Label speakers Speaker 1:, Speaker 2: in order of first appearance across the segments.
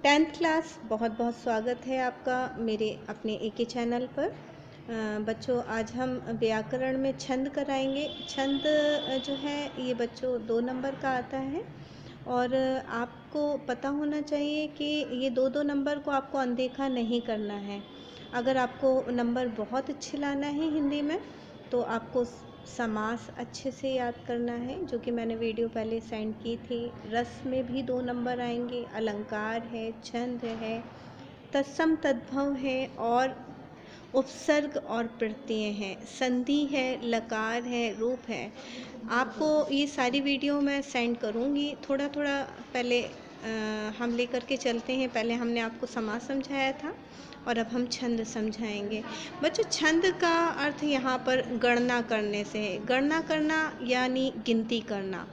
Speaker 1: 10th class, बहुत बहुत स्वागत है आपका मेरे अपने एक चैनल पर। बच्चों, आज हम व्याकरण में छंद कराएंगे। छंद जो है ये बच्चों 2 नंबर का आता है और आपको पता होना चाहिए कि ये 2-2 नंबर को आपको अनदेखा नहीं करना है। अगर आपको नंबर बहुत अच्छे लाना है हिंदी में तो आपको समास अच्छे से याद करना है, जो कि मैंने वीडियो पहले सेंड की थी। रस में भी 2 नंबर आएंगे, अलंकार है, छंद है, तत्सम तद्भव है और उपसर्ग और प्रत्यय है, संधि है, लकार है, रूप है। आपको ये सारी वीडियो मैं सेंड करूँगी। थोड़ा थोड़ा पहले हम लेकर के चलते हैं। पहले हमने आपको समास समझाया था और अब हम छंद समझाएंगे। बच्चों, छंद का अर्थ यहाँ पर गणना करने से है। गणना करना यानी गिनती करना।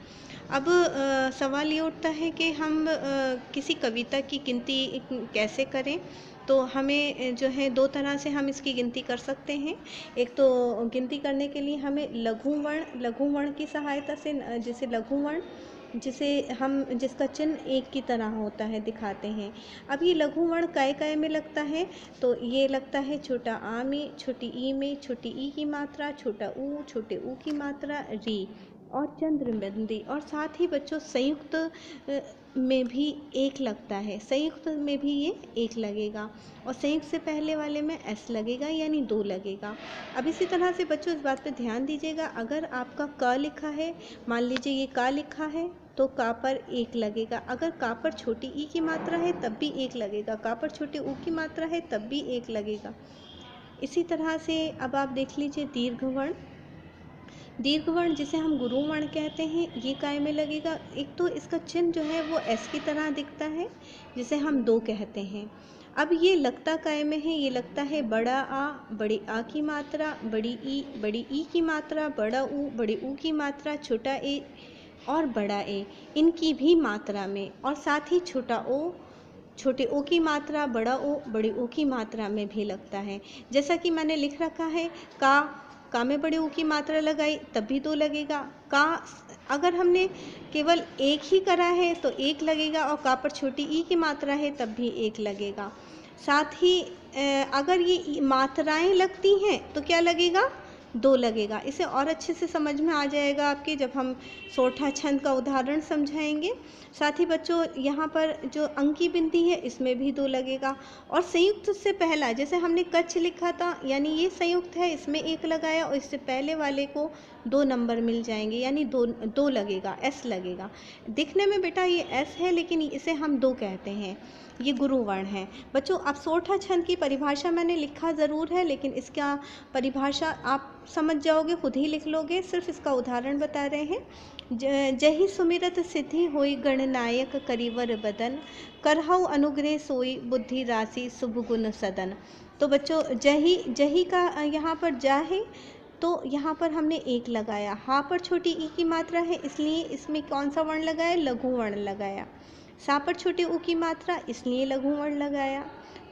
Speaker 1: अब सवाल ये उठता है कि हम किसी कविता की गिनती कैसे करें। तो हमें जो है 2 तरह से हम इसकी गिनती कर सकते हैं। एक तो गिनती करने के लिए हमें लघु वर्ण की सहायता से, जिसे लघु वर्ण जिसे हम जिसका चिन्ह एक की तरह होता है दिखाते हैं। अब ये लघु वर्ण काय काय में लगता है, तो ये लगता है छोटा आ में, छोटी ई में, छोटी ई की मात्रा, छोटा ऊ, छोटे ऊ की मात्रा, री और चंद्रबिंदी। और साथ ही बच्चों संयुक्त में भी एक लगता है। संयुक्त में भी ये एक लगेगा और संयुक्त से पहले वाले में एस लगेगा, यानी 2 लगेगा। अब इसी तरह से बच्चों इस बात पे ध्यान दीजिएगा, अगर आपका क लिखा है, मान लीजिए ये का लिखा है, तो का पर 1 लगेगा। अगर का पर छोटी ई की मात्रा है तब भी 1 लगेगा, का पर छोटे ऊ की मात्रा है तब भी 1 लगेगा। इसी तरह से अब आप देख लीजिए दीर्घ वर्ण। दीर्घ वर्ण जिसे हम गुरु वर्ण कहते हैं, ये काय में लगेगा। एक तो इसका चिन्ह जो है वो एस की तरह दिखता है, जिसे हम 2 कहते हैं। अब ये लगता काय में है, ये लगता है बड़ा आ, बड़ी आ की मात्रा, बड़ी ई की मात्रा, बड़ा ऊ, बड़ी ऊ की मात्रा, छोटा ए और बड़ा ए, इनकी भी मात्रा में। और साथ ही छोटा ओ, छोटे ओ की मात्रा, बड़ा ओ, बड़ी ओ की मात्रा में भी लगता है। जैसा कि मैंने लिख रखा है, का में बड़े ऊ की मात्रा लगाई तब भी 2 लगेगा। का अगर हमने केवल 1 ही करा है तो 1 लगेगा और का पर छोटी ई की मात्रा है तब भी 1 लगेगा। साथ ही अगर ये मात्राएं लगती हैं तो क्या लगेगा, 2 लगेगा। इसे और अच्छे से समझ में आ जाएगा आपके जब हम सोठा छंद का उदाहरण समझाएंगे। साथ ही बच्चों यहाँ पर जो अंकी बिंदी है इसमें भी 2 लगेगा। और संयुक्त से पहला, जैसे हमने कच्छ लिखा था, यानी ये संयुक्त है, इसमें 1 लगाया और इससे पहले वाले को 2 नंबर मिल जाएंगे, यानी 2 लगेगा, एस लगेगा। दिखने में बेटा ये एस है, लेकिन इसे हम 2 कहते हैं। ये गुरु वर्ण है। बच्चों, अब सोठा छंद की परिभाषा मैंने लिखा ज़रूर है, लेकिन इसका परिभाषा आप समझ जाओगे, खुद ही लिख लोगे। सिर्फ इसका उदाहरण बता रहे हैं। जही सुमिरत सिद्धि होई गणनायक करीवर बदन, करहु अनुग्रह सोई बुद्धि राशि शुभ गुण सदन। तो बच्चों जही का यहाँ पर जा है, तो यहाँ पर हमने 1 लगाया। हाँ पर छोटी ई की मात्रा है, इसलिए इसमें कौन सा वर्ण लगाया, लघु वर्ण लगाया। सा पर छोटे ऊ की मात्रा, इसलिए लघु वर्ण लगाया।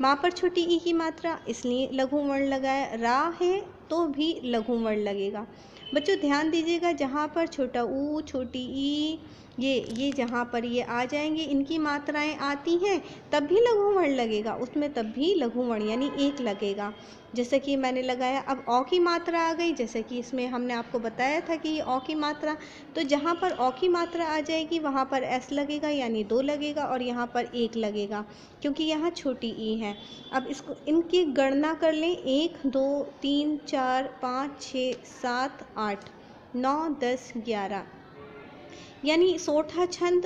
Speaker 1: माँ पर छोटी ई की मात्रा, इसलिए लघु वर्ण लगाया। रा है तो भी लघु वर्ण लगेगा। बच्चों ध्यान दीजिएगा, जहाँ पर छोटा ऊ, छोटी ई, ये जहाँ पर ये आ जाएंगे, इनकी मात्राएं आती हैं तब भी लघु वर्ण लगेगा, उसमें तब भी लघु वर्ण यानी 1 लगेगा। जैसे कि मैंने लगाया। अब औ की मात्रा आ गई, जैसे कि इसमें हमने आपको बताया था कि ये औ की मात्रा, तो जहाँ पर औ की मात्रा आ जाएगी वहाँ पर एस लगेगा, यानी 2 लगेगा और यहाँ पर 1 लगेगा, क्योंकि यहाँ छोटी ई है। अब इसको इनकी गणना कर लें, 1 2 3 4 5 6 7 8 9 10 11, यानी सोठा छंद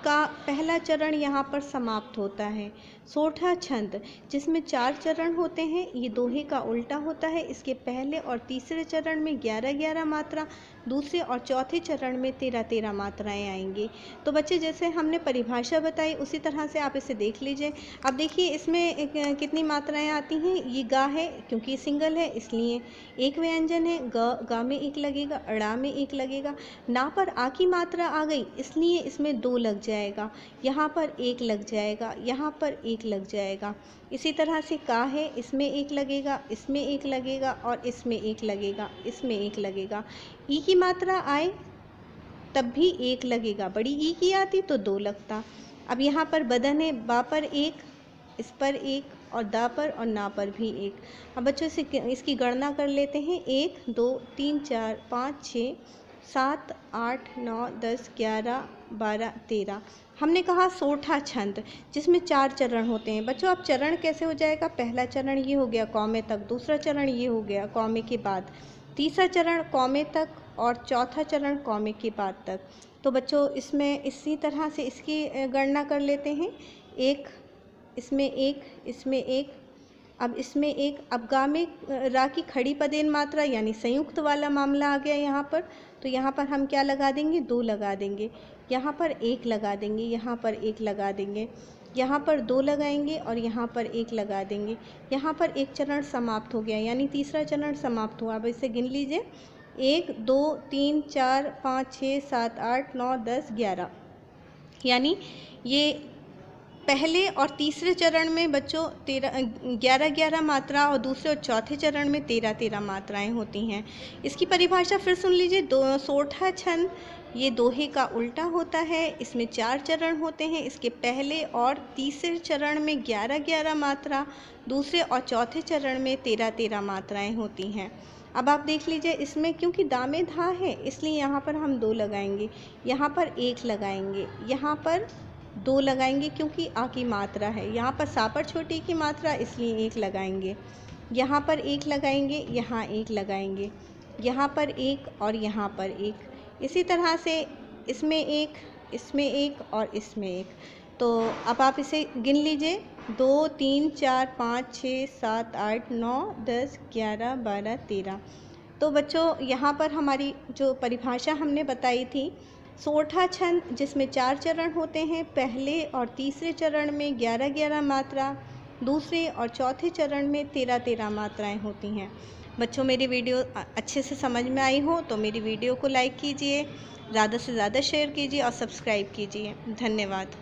Speaker 1: का पहला चरण यहाँ पर समाप्त होता है। सोठा छंद जिसमें 4 चरण होते हैं, ये दोहे का उल्टा होता है। इसके पहले और तीसरे चरण में 11-11 मात्रा, दूसरे और चौथे चरण में 13-13 मात्राएं आएंगी। तो बच्चे, जैसे हमने परिभाषा बताई उसी तरह से आप इसे देख लीजिए। अब देखिए इसमें कितनी मात्राएं आती हैं। ये गा है, क्योंकि सिंगल है इसलिए 1 व्यंजन है, गा में 1 लगेगा, अड़ा में 1 लगेगा। ना पर आ की मात्रा आ गई, इसलिए इसमें 2 लग जाएगा, यहाँ पर 1 लग जाएगा, यहाँ पर 1 लग जाएगा। इसी तरह से का है, इसमें 1 लगेगा, इसमें 1 लगेगा और इसमें 1 लगेगा, इसमें 1 लगेगा। ई की मात्रा आए तब भी 1 लगेगा, बड़ी ई की आती तो 2 लगता। अब यहाँ पर बदन है, बा पर एक, इस पर एक, और दा पर और ना पर भी एक। अब बच्चों से इसकी गणना कर लेते हैं। 1 2 3 4 5 6 7 8 9 10 11 12 13। हमने कहा सोठा छंद, जिसमें 4 चरण होते हैं। बच्चों अब चरण कैसे हो जाएगा? पहला चरण ये हो गया कौमे तक, दूसरा चरण ये हो गया कौमे के बाद, तीसरा चरण कौमे तक, और चौथा चरण कौमे के बाद तक। तो बच्चों इसमें इसी तरह से इसकी गणना कर लेते हैं। एक, इसमें एक, इसमें एक, अब इसमें एक। अब गा में रा की खड़ी पदेन मात्रा यानी संयुक्त वाला मामला आ गया यहाँ पर। तो यहाँ पर हम क्या लगा देंगे? 2 लगा देंगे। यहाँ पर 1 लगा देंगे, यहाँ पर 1 लगा देंगे, यहाँ पर 2 लगाएंगे और यहाँ पर 1 लगा देंगे। यहाँ पर एक चरण समाप्त हो गया, यानी तीसरा चरण समाप्त हुआ। अब इसे गिन लीजिए। 1 2 3 4 5 6 7 8 9 10 11, यानी ये पहले और तीसरे चरण में बच्चों 11 मात्रा, और दूसरे और चौथे चरण में 13 मात्राएं होती हैं। इसकी परिभाषा फिर सुन लीजिए। सोठा छंद ये दोहे का उल्टा होता है। इसमें 4 चरण होते हैं। इसके पहले और तीसरे चरण में 11 मात्रा, दूसरे और चौथे चरण में 13 मात्राएं होती हैं। अब आप देख लीजिए, इसमें क्योंकि दा में धा है इसलिए यहाँ पर हम 2 लगाएंगे, यहाँ पर 1 लगाएंगे, यहाँ पर 2 लगाएंगे क्योंकि आ की मात्रा है, यहाँ पर सा पर छोटी की मात्रा इसलिए 1 लगाएंगे, यहाँ पर 1 लगाएंगे, यहाँ 1 लगाएंगे, यहाँ पर 1 और यहाँ पर 1। इसी तरह से इसमें 1, इसमें 1 और इसमें 1। तो अब आप इसे गिन लीजिए। 2 3 4 5 6 7 8 9 10 11 12 13। तो बच्चों यहाँ पर हमारी जो परिभाषा हमने बताई थी, सोठा छंद जिसमें 4 चरण होते हैं। पहले और तीसरे चरण में 11 मात्रा, दूसरे और चौथे चरण में 13 मात्राएं होती हैं। बच्चों मेरी वीडियो अच्छे से समझ में आई हो तो मेरी वीडियो को लाइक कीजिए, ज़्यादा से ज़्यादा शेयर कीजिए और सब्सक्राइब कीजिए। धन्यवाद।